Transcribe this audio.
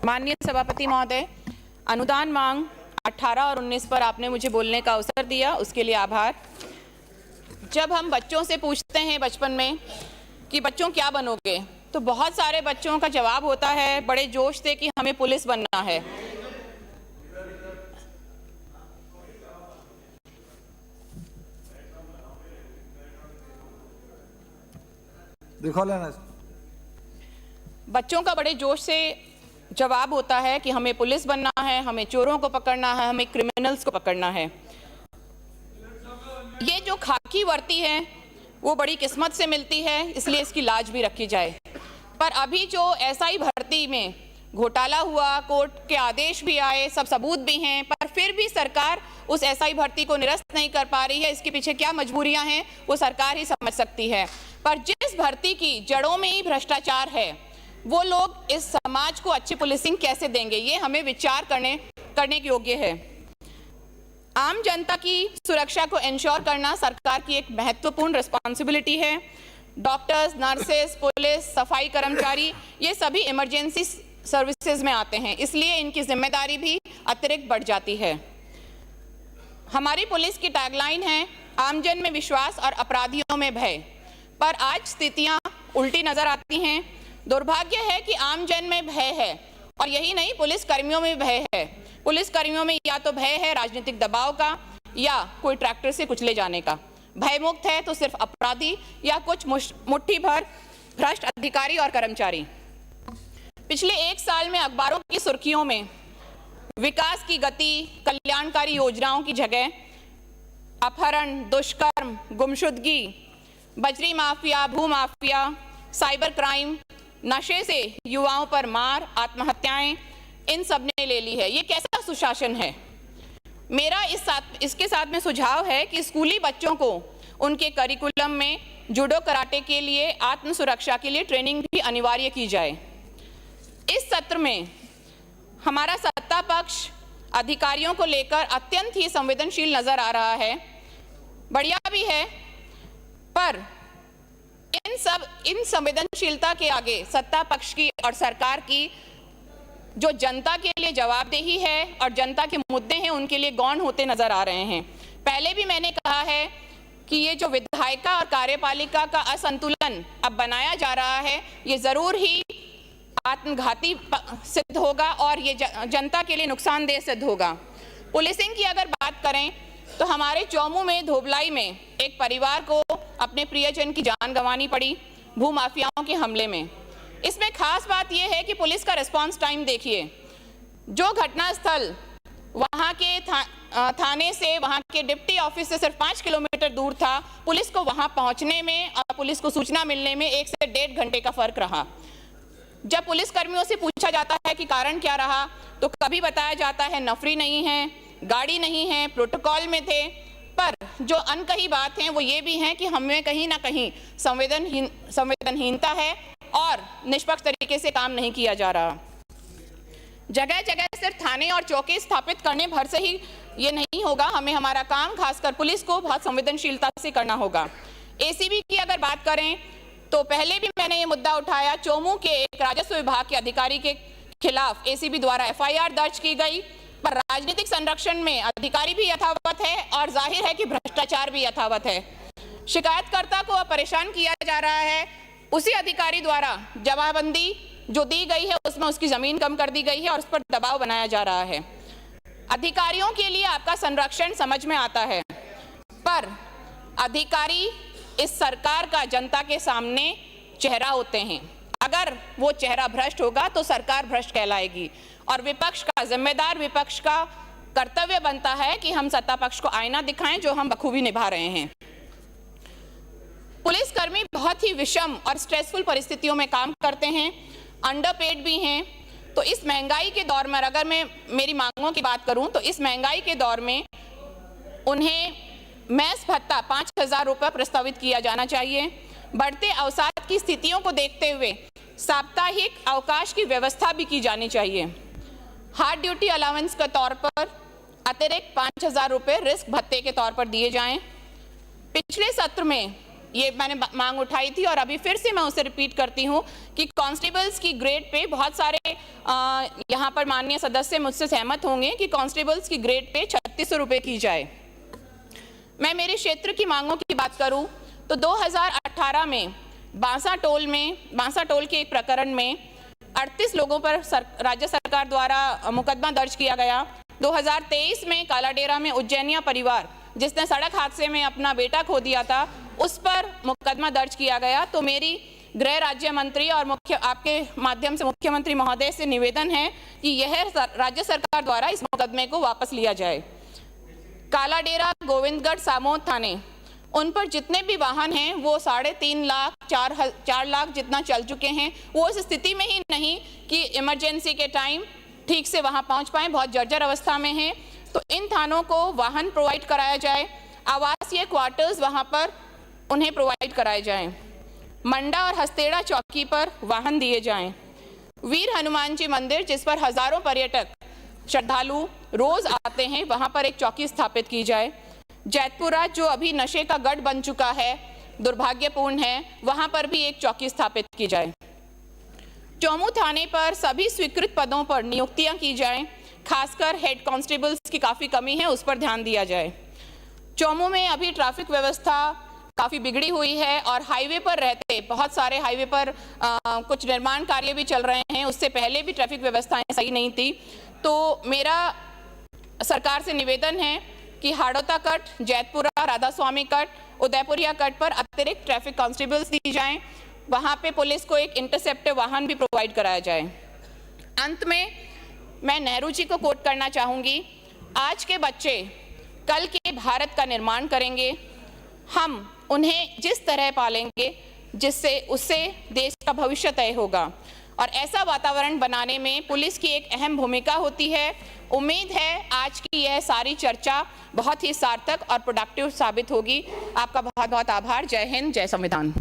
माननीय सभापति महोदय, अनुदान मांग 18 और 19 पर आपने मुझे बोलने का अवसर दिया, उसके लिए आभार। जब हम बच्चों से पूछते हैं बचपन में कि बच्चों क्या बनोगे, तो बहुत सारे बच्चों का जवाब होता है बड़े जोश से कि हमें पुलिस बनना है। दिखा लेना। बच्चों का बड़े जोश से जवाब होता है कि हमें पुलिस बनना है, हमें चोरों को पकड़ना है, हमें क्रिमिनल्स को पकड़ना है। ये जो खाकी वर्दी है वो बड़ी किस्मत से मिलती है, इसलिए इसकी लाज भी रखी जाए। पर अभी जो एसआई भर्ती में घोटाला हुआ, कोर्ट के आदेश भी आए, सब सबूत भी हैं, पर फिर भी सरकार उस एसआई भर्ती को निरस्त नहीं कर पा रही है। इसके पीछे क्या मजबूरियां हैं वो सरकार ही समझ सकती है। पर जिस भर्ती की जड़ों में ही भ्रष्टाचार है, वो लोग इस समाज को अच्छी पुलिसिंग कैसे देंगे, ये हमें विचार करने के योग्य है। आम जनता की सुरक्षा को इंश्योर करना सरकार की एक महत्वपूर्ण रिस्पॉन्सिबिलिटी है। डॉक्टर्स, नर्सेस, पुलिस, सफाई कर्मचारी, ये सभी इमरजेंसी सर्विसेज में आते हैं, इसलिए इनकी जिम्मेदारी भी अतिरिक्त बढ़ जाती है। हमारी पुलिस की टैगलाइन है, आमजन में विश्वास और अपराधियों में भय। पर आज स्थितियां उल्टी नजर आती हैं। दुर्भाग्य है कि आमजन में भय है, और यही नहीं, पुलिस कर्मियों में भय है। पुलिस कर्मियों में या तो भय है राजनीतिक दबाव का, या कोई ट्रैक्टर से कुचले जाने का। भय मुक्त है तो सिर्फ अपराधी या कुछ मुट्ठी भर भ्रष्ट अधिकारी और कर्मचारी। पिछले एक साल में अखबारों की सुर्खियों में विकास की गति, कल्याणकारी योजनाओं की जगह अपहरण, दुष्कर्म, गुमशुदगी, बजरी माफिया, भू माफिया, साइबर क्राइम, नशे से युवाओं पर मार, आत्महत्याएं, इन सब ने ले ली है। ये कैसा सुशासन है? मेरा इसके साथ में सुझाव है कि स्कूली बच्चों को उनके करिकुलम में जूडो कराटे के लिए, आत्म सुरक्षा के लिए ट्रेनिंग भी अनिवार्य की जाए। इस सत्र में हमारा सत्ता पक्ष अधिकारियों को लेकर अत्यंत ही संवेदनशील नजर आ रहा है। बढ़िया भी है, पर इन संवेदनशीलता के आगे सत्ता पक्ष की और सरकार की जो जनता के लिए जवाबदेही है और जनता के मुद्दे हैं, उनके लिए गौण होते नजर आ रहे हैं। पहले भी मैंने कहा है कि ये जो विधायिका और कार्यपालिका का असंतुलन अब बनाया जा रहा है, ये जरूर ही आत्मघाती सिद्ध होगा और ये जनता के लिए नुकसानदेह सिद्ध होगा। पुलिसिंग की अगर बात करें तो हमारे चौमू में, धोबलाई में एक परिवार को अपने प्रियजन की जान गंवानी पड़ी भूमाफियाओं के हमले में। इसमें खास बात यह है कि पुलिस का रिस्पांस टाइम देखिए। जो घटनास्थल वहां के थाने से, वहां के डिप्टी ऑफिस से सिर्फ 5 किलोमीटर दूर था, पुलिस को वहां पहुंचने में और पुलिस को सूचना मिलने में 1 से 1.5 घंटे का फर्क रहा। जब पुलिस कर्मियों से पूछा जाता है कि कारण क्या रहा, तो कभी बताया जाता है नफरी नहीं है, गाड़ी नहीं है, प्रोटोकॉल में थे। पर जो अनकही बात है वो ये भी है कि हमें कहीं ना कहीं संवेदनहीनता है और निष्पक्ष तरीके से काम नहीं किया जा रहा। जगह जगह सिर्फ थाने और चौकी स्थापित करने भर से ही ये नहीं होगा, हमें हमारा काम खासकर पुलिस को बहुत संवेदनशीलता से करना होगा। एसीबी की अगर बात करें तो पहले भी मैंने ये मुद्दा उठाया, चोमू के एक राजस्व विभाग के अधिकारी के खिलाफ एसीबी द्वारा एफआईआर दर्ज की गई, पर राजनीतिक संरक्षण में अधिकारी भी यथावत है और जाहिर है कि भ्रष्टाचार भी यथावत है। शिकायतकर्ता को परेशान किया जा रहा है, उसी अधिकारी द्वारा जमाबंदी जो दी गई है उसमें उसकी जमीन कम कर दी गई है और उस पर दबाव बनाया जा रहा है। अधिकारियों के लिए आपका संरक्षण समझ में आता है, पर अधिकारी इस सरकार का जनता के सामने चेहरा होते हैं। अगर वो चेहरा भ्रष्ट होगा तो सरकार भ्रष्ट कहलाएगी, और विपक्ष का, जिम्मेदार विपक्ष का कर्तव्य बनता है कि हम सत्ता पक्ष को आईना दिखाएं, जो हम बखूबी निभा रहे हैं। पुलिसकर्मी बहुत ही विषम और स्ट्रेसफुल परिस्थितियों में काम करते हैं, अंडरपेड भी हैं। तो इस महंगाई के दौर में, अगर मैं मेरी मांगों की बात करूं तो इस महंगाई के दौर में उन्हें मैस भत्ता 5,000 रुपये प्रस्तावित किया जाना चाहिए। बढ़ते अवसाद की स्थितियों को देखते हुए साप्ताहिक अवकाश की व्यवस्था भी की जानी चाहिए। हार्ड ड्यूटी अलाउंस के तौर पर अतिरिक्त 5,000 रुपये रिस्क भत्ते के तौर पर दिए जाएं। पिछले सत्र में ये मैंने मांग उठाई थी और अभी फिर से मैं उसे रिपीट करती हूँ कि कांस्टेबल्स की ग्रेड पे बहुत सारे यहाँ पर माननीय सदस्य मुझसे सहमत होंगे कि कांस्टेबल्स की ग्रेड पे 3600 रुपये की जाए। मैं मेरे क्षेत्र की मांगों की बात करूं तो 2018 में बांसा टोल के एक प्रकरण में 38 लोगों पर राज्य सरकार द्वारा मुकदमा दर्ज किया गया। 2023 में कालाडेरा में उज्जैनिया परिवार जिसने सड़क हादसे में अपना बेटा खो दिया था, उस पर मुकदमा दर्ज किया गया। तो मेरी गृह राज्य मंत्री और आपके माध्यम से मुख्यमंत्री महोदय से निवेदन है कि यह राज्य सरकार द्वारा इस मुकदमे को वापस लिया जाए। कालाडेरा, गोविंदगढ़, सामोद थाने, उन पर जितने भी वाहन हैं वो 3.5 लाख 4 लाख जितना चल चुके हैं। वो इस स्थिति में ही नहीं कि इमरजेंसी के टाइम ठीक से वहां पहुंच पाएं, बहुत जर्जर अवस्था में हैं। तो इन थानों को वाहन प्रोवाइड कराया जाए, आवासीय क्वार्टर्स वहां पर उन्हें प्रोवाइड कराए जाएं। मंडा और हस्तेड़ा चौकी पर वाहन दिए जाएं। वीर हनुमान जी मंदिर जिस पर हजारों पर्यटक श्रद्धालु रोज आते हैं, वहां पर एक चौकी स्थापित की जाए। जैतपुरा जो अभी नशे का गढ़ बन चुका है, दुर्भाग्यपूर्ण है, वहां पर भी एक चौकी स्थापित की जाए। चौमू थाने पर सभी स्वीकृत पदों पर नियुक्तियां की जाएं, खासकर हेड कांस्टेबल्स की काफी कमी है, उस पर ध्यान दिया जाए। चौमू में अभी ट्रैफिक व्यवस्था काफी बिगड़ी हुई है और हाईवे पर रहते बहुत सारे हाईवे पर कुछ निर्माण कार्य भी चल रहे हैं, उससे पहले भी ट्रैफिक व्यवस्थाएं सही नहीं थी। तो मेरा सरकार से निवेदन है कि हाड़ौता कट, जैतपुरा, राधा स्वामी कट, उदयपुरिया कट पर अतिरिक्त ट्रैफिक कांस्टेबल्स दी जाएं। वहां पे पुलिस को एक इंटरसेप्टर वाहन भी प्रोवाइड कराया जाए। अंत में मैं नेहरू जी को कोट करना चाहूंगी, आज के बच्चे कल के भारत का निर्माण करेंगे। हम उन्हें जिस तरह पालेंगे जिससे उससे देश का भविष्य तय होगा और ऐसा वातावरण बनाने में पुलिस की एक अहम भूमिका होती है। उम्मीद है आज की यह सारी चर्चा बहुत ही सार्थक और प्रोडक्टिव साबित होगी। आपका बहुत बहुत आभार। जय हिंद, जय संविधान।